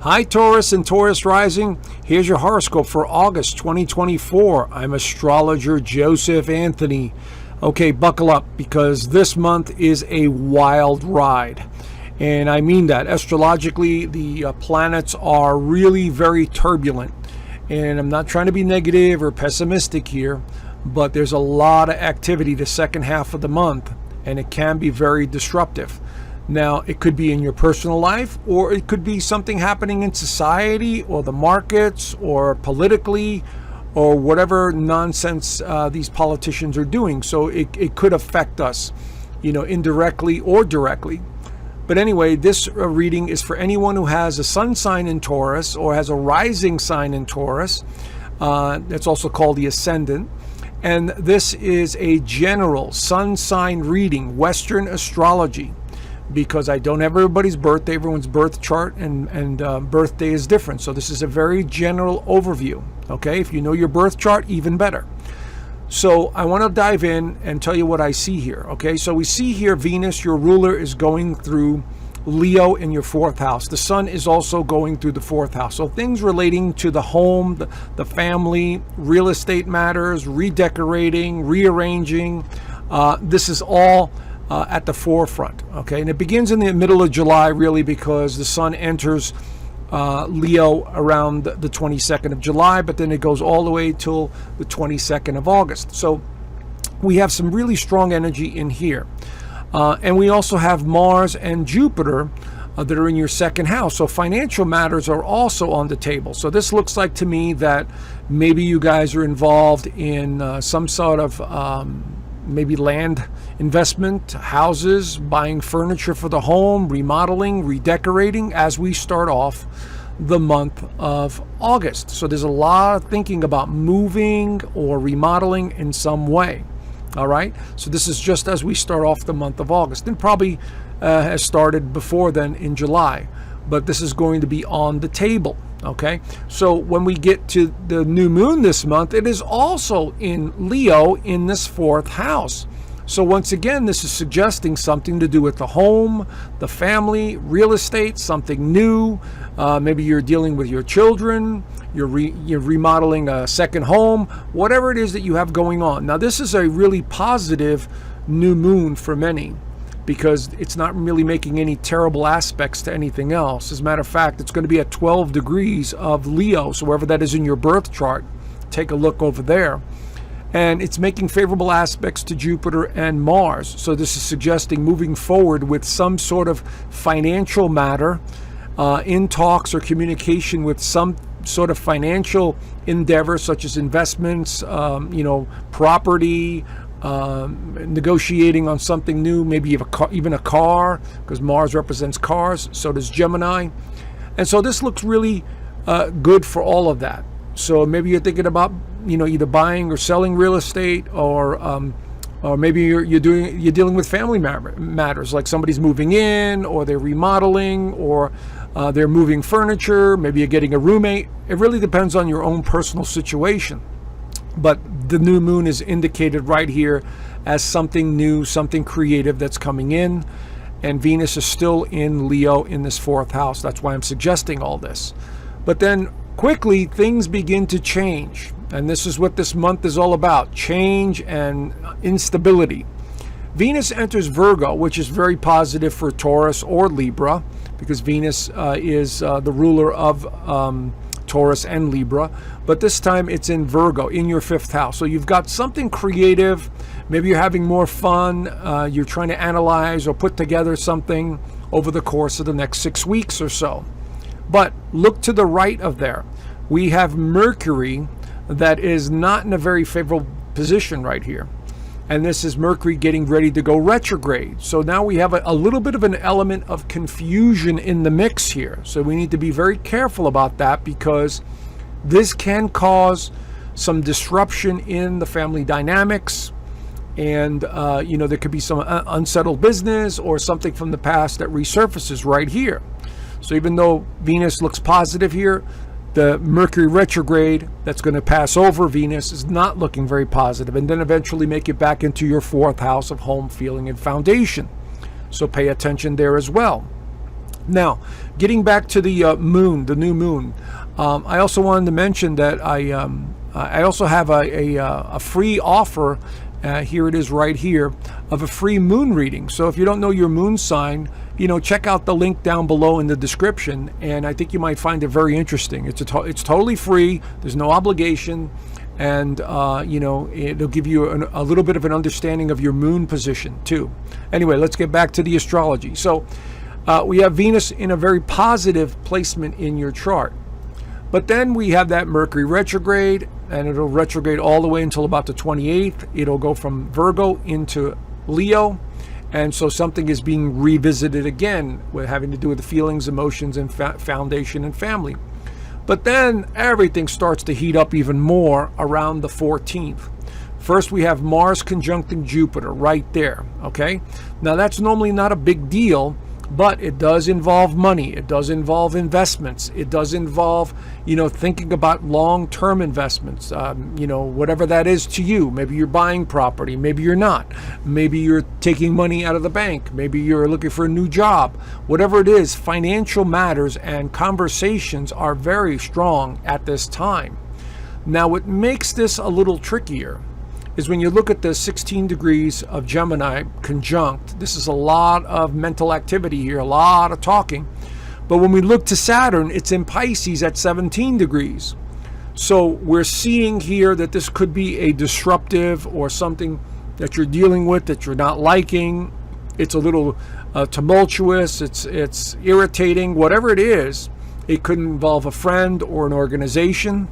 Hi Taurus and Taurus rising. Here's your horoscope for August 2024. I'm astrologer Joseph Anthony. Okay, buckle up because this month is a wild ride. And I mean that. Astrologically, the planets are really very turbulent. And I'm not trying to be negative or pessimistic here, but there's a lot of activity the second half of the month, and it can be very disruptive. Now, it could be in your personal life, or it could be something happening in society or the markets or politically or whatever nonsense these politicians are doing. So it could affect us, indirectly or directly. But anyway, this reading is for anyone who has a sun sign in Taurus or has a rising sign in Taurus. It's also called the ascendant. And this is a general sun sign reading, Western astrology, because I don't have everybody's birthday. Everyone's birth chart and birthday is different. So this is a very general overview. Okay, if you know your birth chart, even better. So I want to dive in and tell you what I see here. Okay, so we see here Venus, your ruler, is going through Leo in your fourth house. The sun is also going through the fourth house. So things relating to the home, the family, real estate matters, redecorating, rearranging. This is all at the forefront. Okay, and it begins in the middle of July, really, because the sun enters Leo around the 22nd of July, but then it goes all the way till the 22nd of August. So we have some really strong energy in here. And we also have Mars and Jupiter that are in your second house. So financial matters are also on the table. So this looks like to me that maybe you guys are involved in some sort of maybe land investment, houses, buying furniture for the home, remodeling, redecorating as we start off the month of August. So there's a lot of thinking about moving or remodeling in some way. All right. So this is just as we start off the month of August, and probably has started before then in July, but this is going to be on the table. Okay, so when we get to the new moon this month, it is also in Leo in this fourth house. So once again, this is suggesting something to do with the home, the family, real estate, something new. Maybe you're dealing with your children, you're remodeling a second home, whatever it is that you have going on. Now, this is a really positive new moon for many, because it's not really making any terrible aspects to anything else. As a matter of fact, it's going to be at 12 degrees of Leo. So wherever that is in your birth chart, take a look over there. And it's making favorable aspects to Jupiter and Mars. So this is suggesting moving forward with some sort of financial matter, in talks or communication with some sort of financial endeavor, such as investments, property, negotiating on something new, maybe even a car, because Mars represents cars, so does Gemini. And so this looks really good for all of that. So maybe you're thinking about either buying or selling real estate, or maybe you're dealing with family matters, like somebody's moving in, or they're remodeling, or they're moving furniture. Maybe you're getting a roommate. It really depends on your own personal situation. But the new moon is indicated right here as something new, something creative that's coming in. And Venus is still in Leo in this fourth house. That's why I'm suggesting all this. But then quickly, things begin to change. And this is what this month is all about: change and instability. Venus enters Virgo, which is very positive for Taurus or Libra, because Venus is the ruler of Taurus and Libra, but this time it's in Virgo, in your fifth house. So you've got something creative. Maybe you're having more fun. You're trying to analyze or put together something over the course of the next 6 weeks or so. But look to the right of there. We have Mercury that is not in a very favorable position right here. And this is Mercury getting ready to go retrograde. So now we have a little bit of an element of confusion in the mix here. So we need to be very careful about that, because this can cause some disruption in the family dynamics. And, there could be some unsettled business or something from the past that resurfaces right here. So even though Venus looks positive here, the Mercury retrograde that's going to pass over Venus is not looking very positive, and then eventually make it back into your fourth house of home, feeling, and foundation. So pay attention there as well. Now, getting back to the moon, the new moon, I also wanted to mention that I also have a free offer. Here it is right here, of a free moon reading. So if you don't know your moon sign, check out the link down below in the description, and I think you might find it very interesting. It's totally free. There's no obligation, and it'll give you a little bit of an understanding of your moon position too. Anyway, let's get back to the astrology. So we have Venus in a very positive placement in your chart. But then we have that Mercury retrograde, and it'll retrograde all the way until about the 28th. It'll go from Virgo into Leo. And so something is being revisited again with having to do with the feelings, emotions, and foundation and family. But then everything starts to heat up even more around the 14th. First, we have Mars conjuncting Jupiter right there, okay? Now, that's normally not a big deal, but it does involve money. It does involve investments. It does involve, thinking about long-term investments, whatever that is to you. Maybe you're buying property. Maybe you're not. Maybe you're taking money out of the bank. Maybe you're looking for a new job. Whatever it is, financial matters and conversations are very strong at this time. Now, what makes this a little trickier is when you look at the 16 degrees of Gemini conjunct. This is a lot of mental activity here, a lot of talking. But when we look to Saturn, it's in Pisces at 17 degrees. So we're seeing here that this could be a disruptive or something that you're dealing with that you're not liking. It's a little tumultuous, it's irritating, whatever it is. It could involve a friend or an organization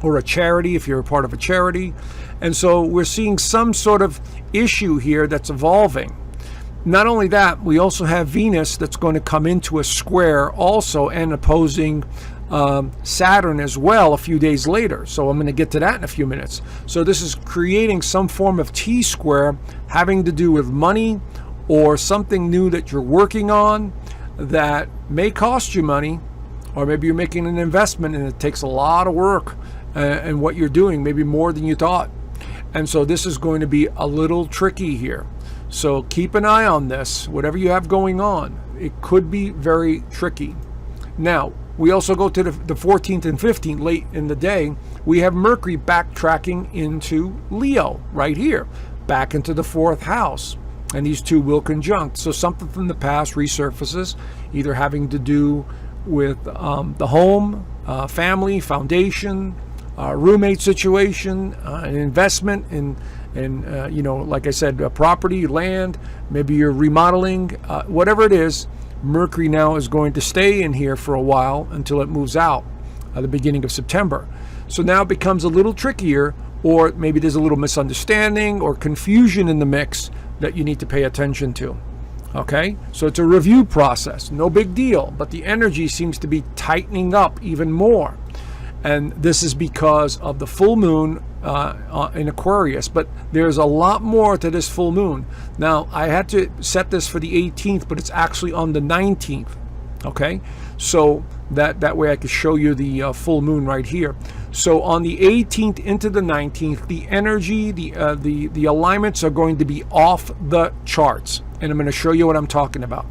or a charity if you're a part of a charity. And so we're seeing some sort of issue here that's evolving. Not only that, we also have Venus that's going to come into a square also and opposing Saturn as well a few days later. So I'm going to get to that in a few minutes. So this is creating some form of T-square having to do with money or something new that you're working on that may cost you money, or maybe you're making an investment and it takes a lot of work and what you're doing, maybe more than you thought. And so this is going to be a little tricky here. So keep an eye on this. Whatever you have going on, it could be very tricky. Now, we also go to the 14th and 15th late in the day. We have Mercury backtracking into Leo right here, back into the 4th house. And these two will conjunct. So something from the past resurfaces, either having to do with the home, family, foundation, roommate situation, an investment in like I said, property, land, maybe you're remodeling, whatever it is. Mercury now is going to stay in here for a while until it moves out at the beginning of September. So now it becomes a little trickier, or maybe there's a little misunderstanding or confusion in the mix that you need to pay attention to. Okay, so it's a review process, no big deal, but the energy seems to be tightening up even more. And this is because of the full moon in Aquarius. But there's a lot more to this full moon. Now, I had to set this for the 18th, but it's actually on the 19th. Okay, so that way I could show you the full moon right here. So on the 18th into the 19th, the energy, the alignments are going to be off the charts. And I'm going to show you what I'm talking about.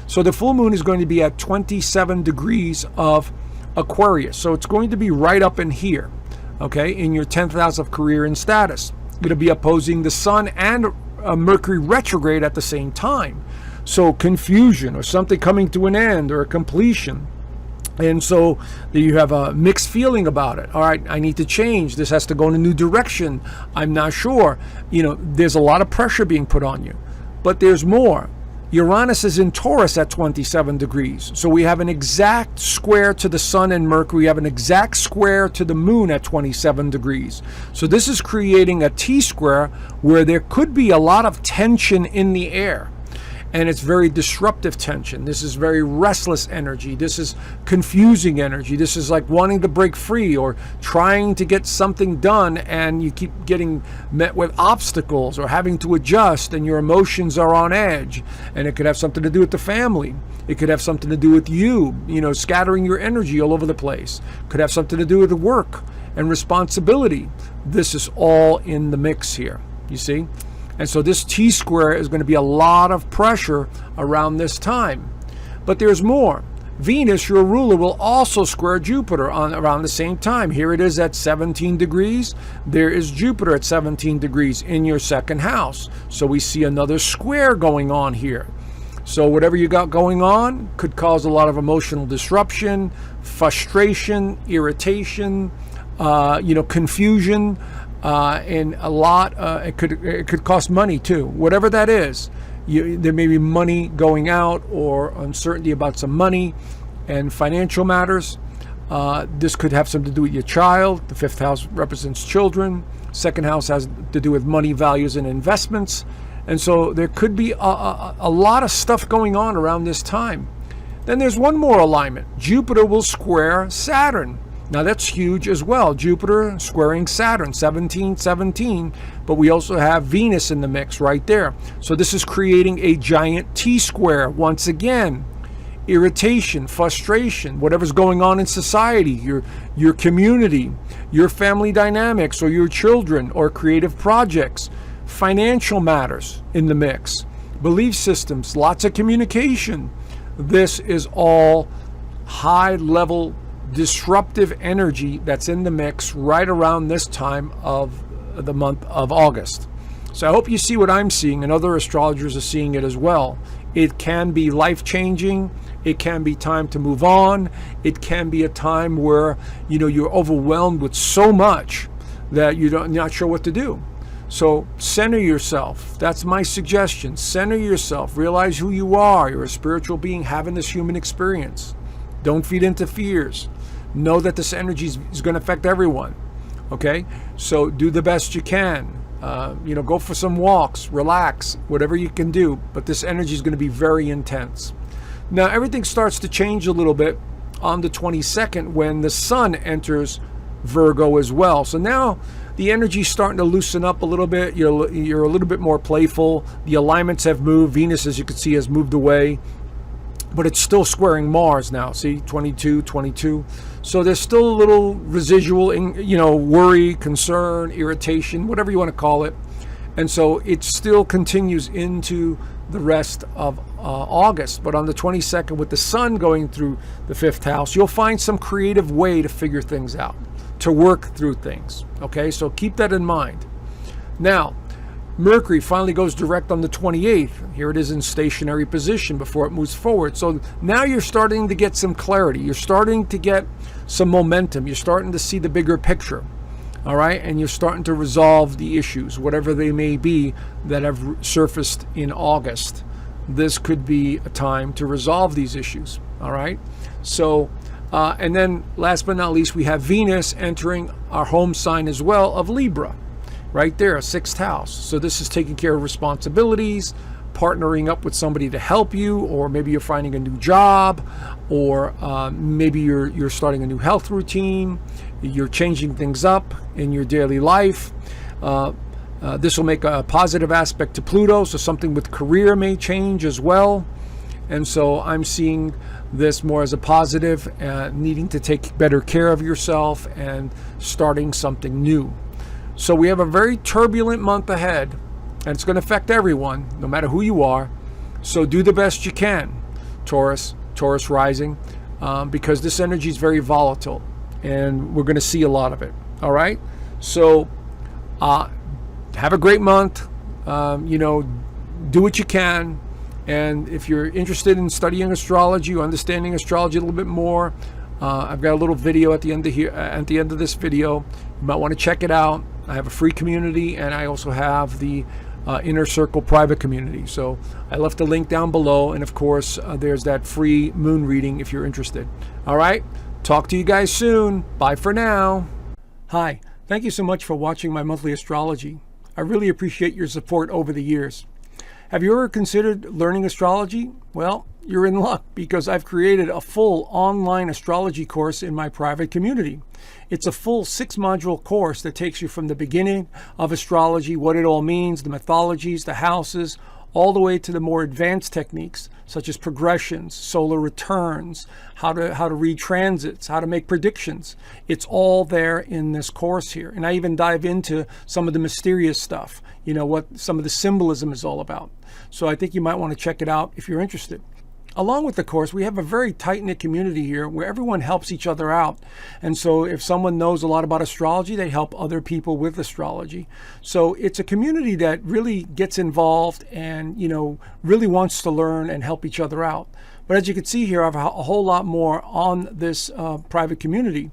So the full moon is going to be at 27 degrees of Aquarius. So it's going to be right up in here, okay, in your 10th house of career and status. It'll be opposing the sun and Mercury retrograde at the same time. So confusion or something coming to an end or a completion. And so you have a mixed feeling about it. All right, I need to change. This has to go in a new direction. I'm not sure. There's a lot of pressure being put on you. But there's more. Uranus is in Taurus at 27 degrees. So we have an exact square to the sun and Mercury. We have an exact square to the moon at 27 degrees. So this is creating a T-square where there could be a lot of tension in the air. And it's very disruptive tension. This is very restless energy. This is confusing energy. This is like wanting to break free or trying to get something done, and you keep getting met with obstacles or having to adjust, and your emotions are on edge. And it could have something to do with the family. It could have something to do with you, scattering your energy all over the place. It could have something to do with the work and responsibility. This is all in the mix here, you see? And so this T-square is going to be a lot of pressure around this time. But there's more. Venus, your ruler, will also square Jupiter around the same time. Here it is at 17 degrees. There is Jupiter at 17 degrees in your second house. So we see another square going on here. So whatever you got going on could cause a lot of emotional disruption, frustration, irritation, confusion, and a lot. It could cost money too. Whatever that is. There may be money going out or uncertainty about some money and financial matters. This could have something to do with your child. The fifth house represents children. Second house has to do with money, values, and investments. And so there could be a lot of stuff going on around this time. Then there's one more alignment. Jupiter will square Saturn. Now that's huge as well. Jupiter squaring Saturn, 17-17, but we also have Venus in the mix right there. So this is creating a giant T-square once again. Irritation, frustration, whatever's going on in society, your community, your family dynamics, or your children, or creative projects, financial matters in the mix, belief systems, lots of communication. This is all high-level disruptive energy that's in the mix right around this time of the month of August. So I hope you see what I'm seeing, and other astrologers are seeing it as well. It can be life-changing. It can be time to move on. It can be a time where you're overwhelmed with so much that you're not sure what to do. So center yourself. That's my suggestion. Center yourself. Realize who you are. You're a spiritual being having this human experience. Don't feed into fears. Know that this energy is going to affect everyone. Okay? So do the best you can. Go for some walks, relax, whatever you can do. But this energy is going to be very intense. Now, everything starts to change a little bit on the 22nd when the sun enters Virgo as well. So now the energy is starting to loosen up a little bit. You're a little bit more playful. The alignments have moved. Venus, as you can see, has moved away. But it's still squaring Mars now. See, 22. So there's still a little residual, worry, concern, irritation, whatever you want to call it. And so it still continues into the rest of August. But on the 22nd, with the sun going through the fifth house, you'll find some creative way to figure things out, to work through things. Okay, so keep that in mind. Now, Mercury finally goes direct on the 28th. Here it is in stationary position before it moves forward. So now you're starting to get some clarity. You're starting to get some momentum. You're starting to see the bigger picture. All right? And you're starting to resolve the issues, whatever they may be, that have surfaced in August. This could be a time to resolve these issues. All right? So, and then last but not least, we have Venus entering our home sign as well of Libra. Right there, sixth house. So this is taking care of responsibilities, partnering up with somebody to help you, or maybe you're finding a new job, or maybe you're starting a new health routine. You're changing things up in your daily life. This will make a positive aspect to Pluto, so something with career may change as well. And so I'm seeing this more as a positive, needing to take better care of yourself and starting something new. So we have a very turbulent month ahead, and it's going to affect everyone, no matter who you are. So do the best you can, Taurus rising, because this energy is very volatile, and we're going to see a lot of it. All right? So have a great month. Do what you can. And if you're interested in studying astrology or understanding astrology a little bit more, I've got a little video at the end of this video. You might want to check it out. I have a free community, and I also have the Inner Circle private community. So I left a link down below, and of course there's that free moon reading if you're interested. All right, talk to you guys soon. Bye for now. Hi, thank you so much for watching my monthly astrology. I really appreciate your support over the years. Have you ever considered learning astrology? Well, you're in luck, because I've created a full online astrology course in my private community. It's a full 6-module course that takes you from the beginning of astrology, what it all means, the mythologies, the houses, all the way to the more advanced techniques such as progressions, solar returns, how to read transits, how to make predictions. It's all there in this course here. And I even dive into some of the mysterious stuff, what some of the symbolism is all about. So I think you might want to check it out if you're interested. along with the course, we have a very tight-knit community here where everyone helps each other out. And so if someone knows a lot about astrology, they help other people with astrology. So it's a community that really gets involved and, really wants to learn and help each other out. But as you can see here, I have a whole lot more on this private community.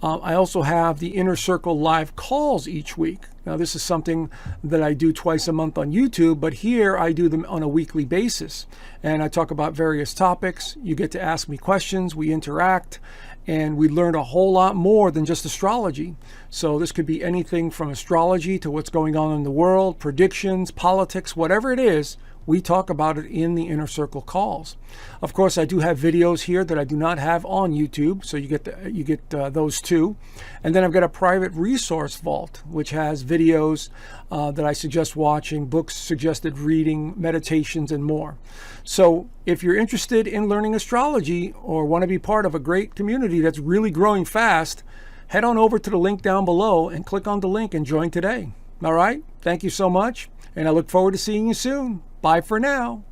I also have the Inner Circle live calls each week. Now, this is something that I do twice a month on YouTube, but here I do them on a weekly basis. And I talk about various topics. You get to ask me questions, we interact, and we learn a whole lot more than just astrology. So this could be anything from astrology to what's going on in the world, predictions, politics, whatever it is. We talk about it in the Inner Circle calls. Of course, I do have videos here that I do not have on YouTube, so you get those too. And then I've got a private resource vault, which has videos that I suggest watching, books suggested reading, meditations, and more. So if you're interested in learning astrology or want to be part of a great community that's really growing fast, head on over to the link down below and click on the link and join today. All right? Thank you so much, and I look forward to seeing you soon. Bye for now.